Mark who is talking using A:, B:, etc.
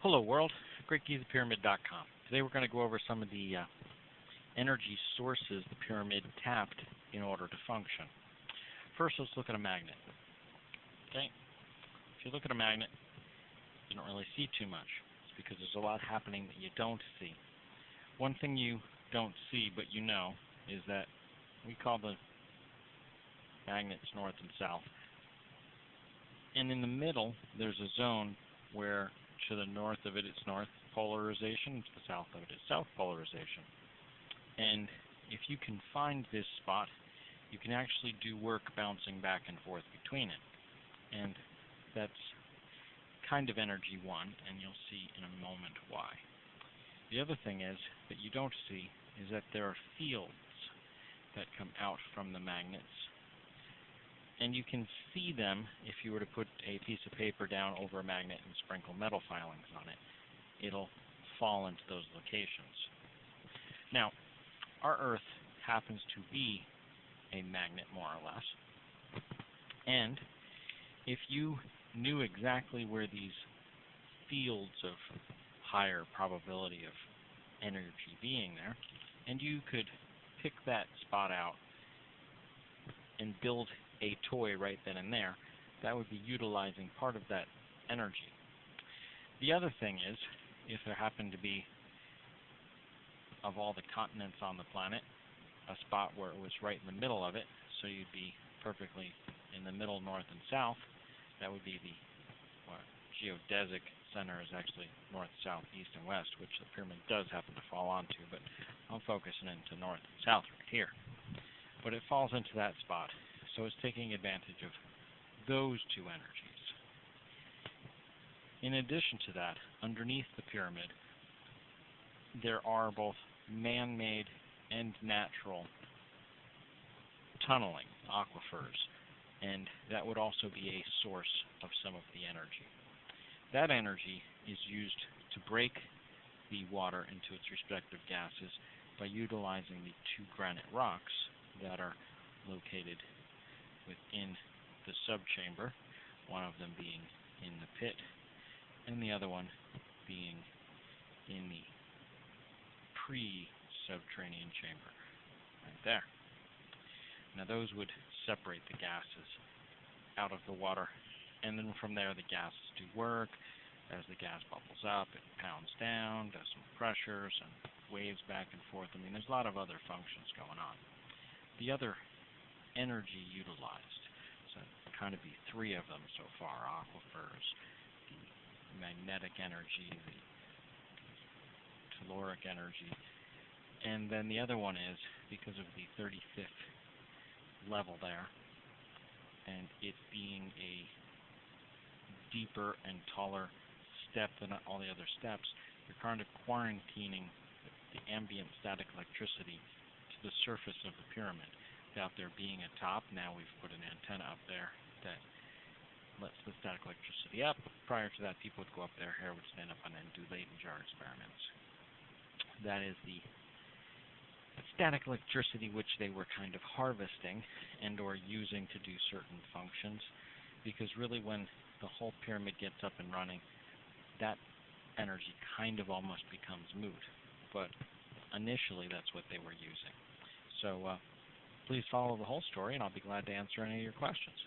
A: Hello world, GreatGizaPyramid.com. Today we're going to go over some of the energy sources the pyramid tapped in order to function. First, let's look at a magnet. Okay, if you look at a magnet, you don't really see too much. It's because there's a lot happening that you don't see. One thing you don't see but you know is that we call the magnets north and south. And in the middle, there's a zone where to the north of it, it's north polarization, to the south of it, it's south polarization. And if you can find this spot, you can actually do work bouncing back and forth between it. And that's kind of energy one, and you'll see in a moment why. The other thing is that you don't see is that there are fields that come out from the magnets. And you can see them if you were to put a piece of paper down over a magnet and sprinkle metal filings on it. It'll fall into those locations. Now, our Earth happens to be a magnet, more or less. And if you knew exactly where these fields of higher probability of energy being there, and you could pick that spot out and build a toy right then and there, that would be utilizing part of that energy. The other thing is, if there happened to be, of all the continents on the planet, a spot where it was right in the middle of it, so you'd be perfectly in the middle, north and south, that would be the geodesic center is actually north, south, east, and west, which the pyramid does happen to fall onto, but I'm focusing into north and south right here. But it falls into that spot. So it's taking advantage of those two energies. In addition to that, underneath the pyramid, there are both man-made and natural tunneling aquifers, and that would also be a source of some of the energy. That energy is used to break the water into its respective gases by utilizing the two granite rocks that are located within the subchamber, one of them being in the pit, and the other one being in the pre-subterranean chamber, right there. Now those would separate the gases out of the water, and then from there the gases do work. As the gas bubbles up, it pounds down, does some pressures, and waves back and forth. I mean, there's a lot of other functions going on. The other energy utilized, so kind of be three of them so far: aquifers, the magnetic energy, the caloric energy, and then the other one is because of the 35th level there, and it being a deeper and taller step than all the other steps, you're kind of quarantining the ambient static electricity to the surface of the pyramid. Without there being a top, now we've put an antenna up there that lets the static electricity up. Prior to that, people would go up there, hair would stand up on end, and do Leyden jar experiments. That is the static electricity which they were kind of harvesting and or using to do certain functions, because really when the whole pyramid gets up and running, that energy kind of almost becomes moot. But initially, that's what they were using. So please follow the whole story, and I'll be glad to answer any of your questions.